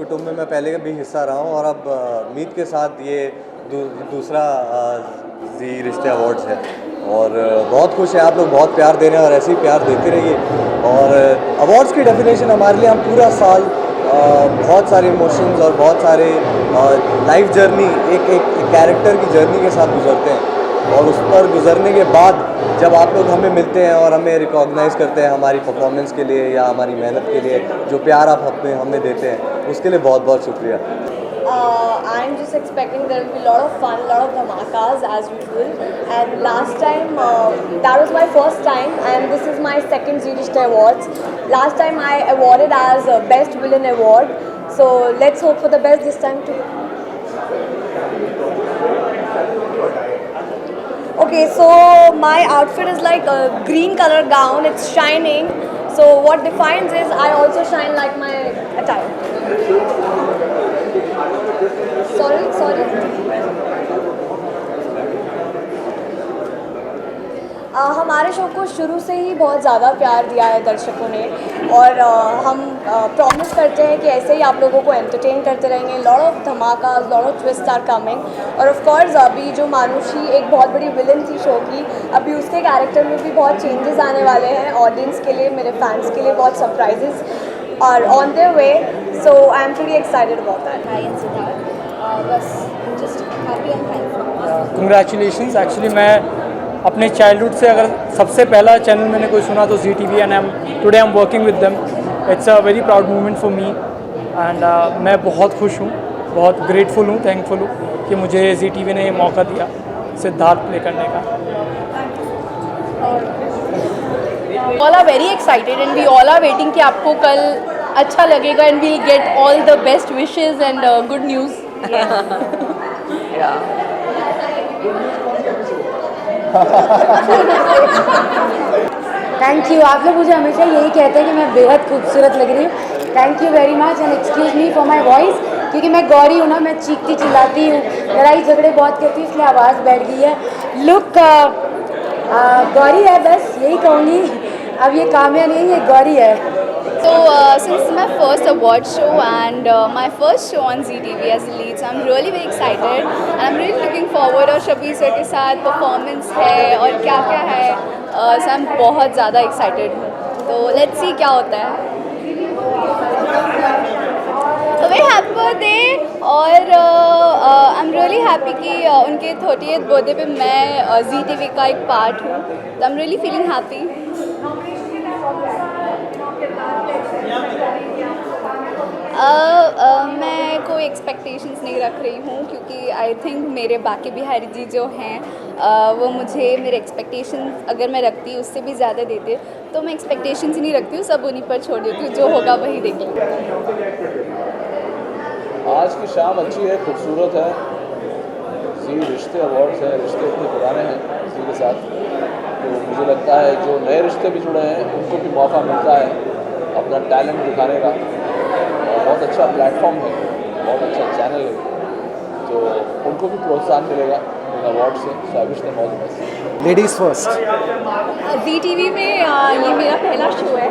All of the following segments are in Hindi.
कुटुंब में मैं पहले भी हिस्सा रहा हूँ और अब मीत के साथ ये दूसरा जी रिश्ते अवार्ड्स है और बहुत खुश है। आप लोग बहुत प्यार दे रहे हैं और ऐसे ही प्यार देते रहिए। और अवार्ड्स की डेफिनेशन हमारे लिए, हम पूरा साल बहुत सारे इमोशंस और बहुत सारे लाइफ जर्नी एक कैरेक्टर की जर्नी के साथ गुजरते हैं और उस पर गुजरने के बाद जब आप लोग हमें मिलते हैं और हमें रिकॉग्नाइज़ करते हैं हमारी परफॉर्मेंस के लिए या हमारी मेहनत के लिए, जो प्यार आप हमें देते हैं, उसके लिए बहुत बहुत शुक्रिया। I'm just expecting there will be a lot of fun, a lot of dhamakas as usual. And last time, that was my first time, and this is my second Zee Rishte Awards. Last time I awarded as Best Villain Award, so let's hope for the best this time too. Okay, so my outfit is like a green color gown. It's shining. So what defines is I also shine like my attire. Sorry. हमारे शो को शुरू से ही बहुत ज़्यादा प्यार दिया है दर्शकों ने और हम प्रॉमिस करते हैं कि ऐसे ही आप लोगों को एंटरटेन करते रहेंगे। लॉट ऑफ धमाका, lot of twist are coming. और ऑफ कोर्स अभी जो मानुषी एक बहुत बड़ी विलन थी शो की, अभी उसके कैरेक्टर में भी बहुत चेंजेस आने वाले हैं। ऑडियंस के लिए, मेरे फैंस के लिए बहुत surprises are on their way, so I am pretty excited about that. Hi and Siddharth, बस just happy and thankful. Congratulations. Actually मैं अपने चाइल्डहुड से अगर सबसे पहला चैनल मैंने कोई सुना तो Zee TV, and today I am working with them. It's a very proud moment for me and मैं बहुत खुश हूँ, बहुत ग्रेटफुल हूँ, थैंकफुल हूँ कि मुझे Zee TV ने ये मौका दिया सिद्धार्थ प्ले करने का। All are very excited and we all are waiting कि आपको कल अच्छा लगेगा and we'll get all the best wishes and good news. Yeah. Thank you. आप लोग मुझे हमेशा यही कहते हैं कि मैं बेहद खूबसूरत लग रही हूँ। Thank you very much and excuse me for my voice, क्योंकि मैं गौरी हूँ ना, मैं चीखती चिल्लाती हूँ, लड़ाई झगड़े बहुत करती हूँ, इसलिए आवाज़ बैठ गई है। लुक गौरी है, बस यही कहूँगी। अब ये काम्या नहीं, ये गौरी है। So since my first award show and my first show on Zee TV as a lead, so I'm really very excited and I'm really looking forward। और शबीर सर के साथ परफॉर्मेंस है और क्या क्या है, so I'm बहुत ज़्यादा एक्साइटेड हूँ। तो लेट्स सी क्या होता है। तो वेरी हैप्पी बर्थडे और आई एम रियली हैप्पी कि उनके 30th बर्थडे पे मैं Zee TV का एक पार्ट हूँ, तो आई एम रियली फीलिंग हैप्पी। मैं कोई एक्सपेक्टेशंस नहीं रख रही हूँ, क्योंकि आई थिंक मेरे बाकी बिहारी जी जो हैं वो मुझे मेरे एक्सपेक्टेशंस अगर मैं रखती उससे भी ज़्यादा देते, तो मैं एक्सपेक्टेशंस ही नहीं रखती हूँ, सब उन्हीं पर छोड़ देती हूँ, जो होगा वही देखेंगे। आज की शाम अच्छी है, खूबसूरत है। जी रिश्ते अवार्ड्स हैं, रिश्ते इतने पुराने हैं जी के साथ, तो मुझे लगता है जो नए रिश्ते भी जुड़े हैं उनको भी मौका मिलता है अपना टैलेंट दिखाने का। और बहुत अच्छा प्लेटफॉर्म है, बहुत अच्छा चैनल है, तो उनको भी प्रोत्साहन मिलेगा इन अवार्ड से। So I wish them all the best. Ladies first. Zee TV में ये मेरा पहला शो है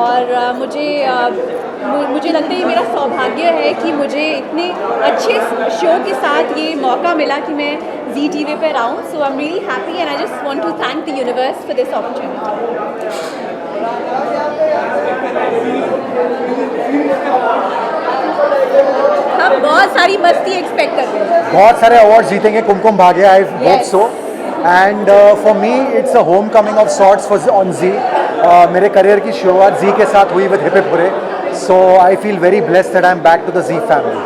और मुझे लगता है ये मेरा सौभाग्य है कि मुझे इतने अच्छे शो के साथ ये मौका मिला कि मैं Zee TV पर आऊँ। So I am really happy and I just want to thank the universe for this opportunity. हम बहुत सारी मस्ती एक्सपेक्ट करते हैं, बहुत सारे अवार्ड जीतेंगे Kumkum Bhagya, I hope so. And for me it's a home coming of sorts for on Zee. मेरे करियर की शुरुआत जी के साथ हुई with hip hip hurray, so I feel very blessed that I am back to the Zee family.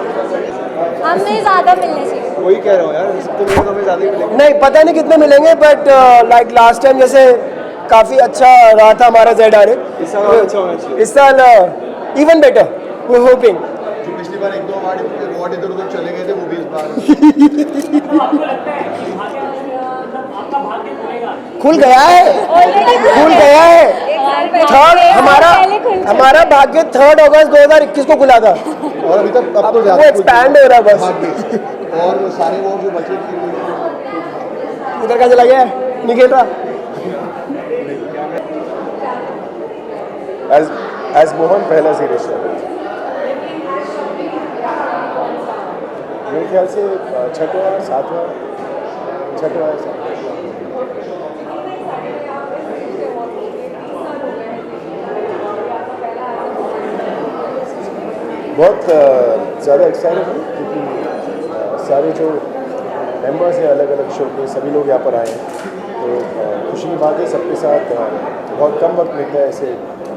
हमें ज़्यादा मिलने चाहिए। वही कह रहा हूँ यार, तो हमें ज़्यादा ही मिलेंगे। नहीं पता नहीं कितने मिलेंगे, बट लाइक लास्ट टाइम जैसे काफ़ी अच्छा रहा था हमारा ZRA, इस साल और अच्छा होना चाहिए। इस साल इवन बेटर वी होपिंग। जो पिछली बार 1-2 अवार्ड इधर उधर चले गए थे, वो भी इस बार खुल गया है। थर्ड हमारा भाग्य 3 अगस्त 2021 को खुला था और अभी तक अब तो वो एक्सपैंड हो रहा है बस। और वो सारे अवार्ड जो बचे थे उधर का चला गया निकेत रहा। एज मोहन पहला Zee रिश्ता। मेरे ख्याल से छठवां सातवां छठवां ऐसा। बहुत ज़्यादा एक्साइटेड हूँ क्योंकि सारे जो मेंबर्स हैं अलग अलग शो के सभी लोग यहाँ पर आए हैं, तो खुशी की बात है। सबके साथ बहुत कम वक्त मिलता है, ऐसे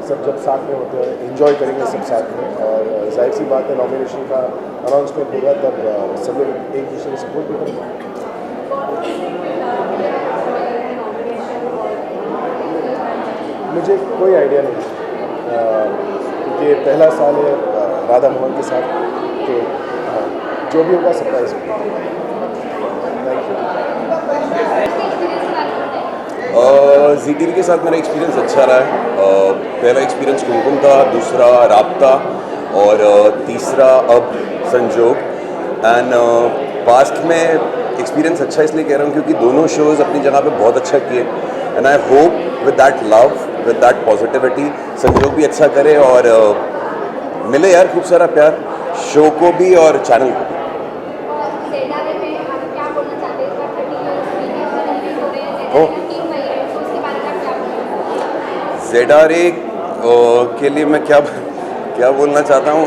सब जब साथ में होते हैं एंजॉय करेंगे सब साथ में। और जाहिर सी बात है नॉमिनेशन का अनाउंसमेंट होगा तब सब लोग एक दूसरे को सपोर्ट भी करेंगे। मुझे कोई आइडिया नहीं क्योंकि ये पहला साल है राधा मोहन के साथ, तो जो भी होगा सरप्राइज होगा। Thank you. ZTV के साथ मेरा एक्सपीरियंस अच्छा रहा है। पहला एक्सपीरियंस कुमकुम था, दूसरा राब्ता और तीसरा अब संजोग। एंड पास्ट में एक्सपीरियंस अच्छा इसलिए कह रहा हूँ क्योंकि दोनों शोज़ अपनी जगह पे बहुत अच्छा किए। And I hope with that love, with that positivity संजोग भी अच्छा करे और मिले यार खूब सारा प्यार शो को भी और चैनल को भी। ZRA के लिए मैं क्या बोलना चाहता हूँ,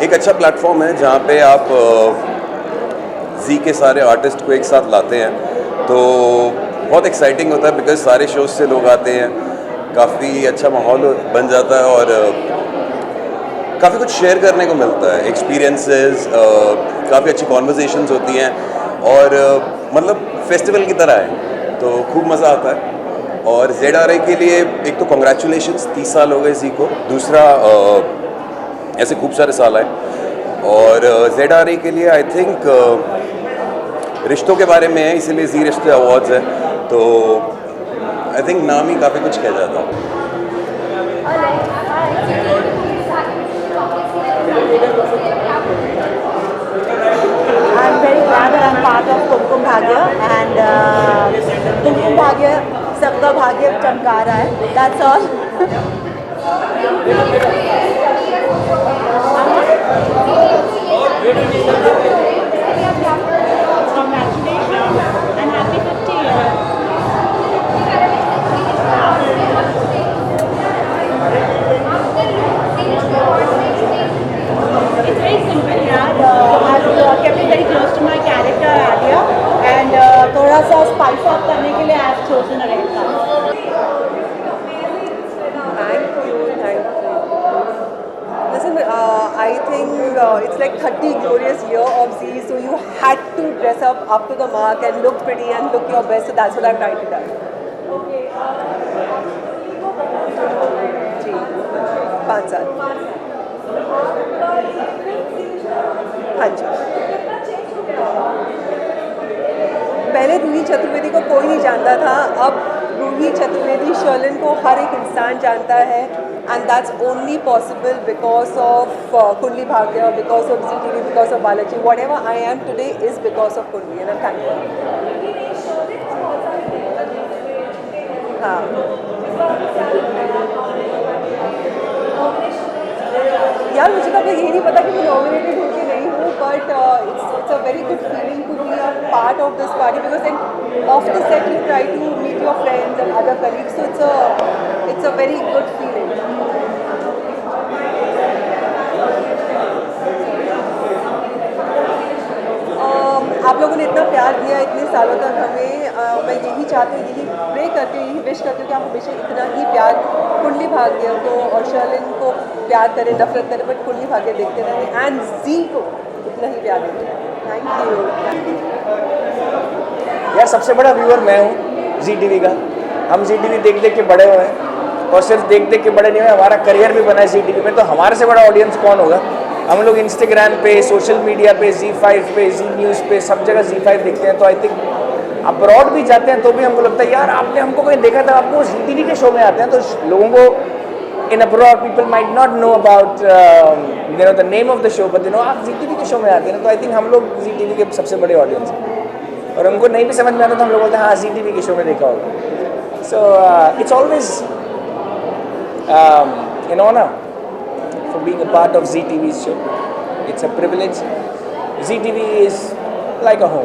एक अच्छा प्लेटफॉर्म है जहाँ पे आप जी के सारे आर्टिस्ट को एक साथ लाते हैं, तो बहुत एक्साइटिंग होता है बिकॉज सारे शोज से लोग आते हैं, काफ़ी अच्छा माहौल बन जाता है और काफ़ी कुछ शेयर करने को मिलता है, एक्सपीरियंसेस, काफ़ी अच्छी कॉन्वर्जेशंस होती हैं और मतलब फेस्टिवल की तरह है, तो खूब मज़ा आता है। और ZRA के लिए एक तो कॉन्ग्रेचुलेशंस, 30 साल हो गए जी को, दूसरा ऐसे खूब सारे साल आए। और ZRA के लिए आई थिंक रिश्तों के बारे में है, इसीलिए जी रिश्ते अवार्ड्स है, तो आई थिंक नाम ही काफ़ी कुछ कह जाता है। I'm very glad that I'm part of Kumkum Bhagya and Kumkum Bhagya सबका भाग्य चमका रहा है. That's all. Congratulations and happy 50 years. It's very simple, यार. I've kept it very close to my character earlier, and थोड़ा सा spice up करने के लिए I've chosen a red color. Thank you. Listen, I think it's like 30 glorious year of Z, so you had to dress up to the mark and look pretty and look your best. So that's what I'm trying to do. Okay. 5 साल. हाँ जी. पहले रूही चतुर्वेदी को कोई नहीं जानता था, अब रूही चतुर्वेदी शर्लिन को हर एक इंसान जानता है, and that's only possible because of Kundali Bhagya, because of ZTV, because of Balaji. What ever I am today is because of कुंडली, एंड आई एम थैंकफुल. हाँ, यार मुझे तो यही नहीं पता कि मैं नॉमिनेटेड हूँ कि नहीं हूँ, but it's a very good feeling to be a part of this party because then of the set you try to meet your friends and other colleagues, so it's a very good feeling. आप लोगों ने इतना प्यार दिया इतने सालों तक हमें, मैं यही चाहती हूँ, यही प्रे करती हूँ, यही विश करती हूँ कि आप हमेशा इतना ही प्यार कुंडली भाग्य को और शर्लिन को प्यार करें, नफरत करें, बट कुंडली भाग्य देखते रहें, एंड जी को इतना ही प्यार देते हैं. Thank you. यार सबसे बड़ा व्यूअर मैं हूँ ZTV का. हम ZTV देख देख के बड़े हुए हैं, और सिर्फ देख देख के बड़े नहीं हुए, हमारा करियर भी बना है ZTV में, तो हमारे से बड़ा ऑडियंस कौन होगा. हम लोग इंस्टाग्राम पे, सोशल मीडिया पे, Z5 पे, Z न्यूज़ पे, सब जगह Z5 देखते हैं. तो आई थिंक अब्रॉड भी जाते हैं तो भी हमको लगता है यार आपने हमको कहीं देखा था, आपको ZTV के शो में आते हैं, तो लोगों को इन abroad people might not know about the name of the show, but आप ZTV के शो में आते हैं. तो आई थिंक हम लोग ZTV के सबसे बड़े ऑडियंस हैं, और हमको नहीं भी समझ में आता तो हम लोग बोलते हैं हाँ ZTV के शो में देखा होगा. So it's always an honour for being a part of ZTV's show. It's a privilege. Zee TV is like a home.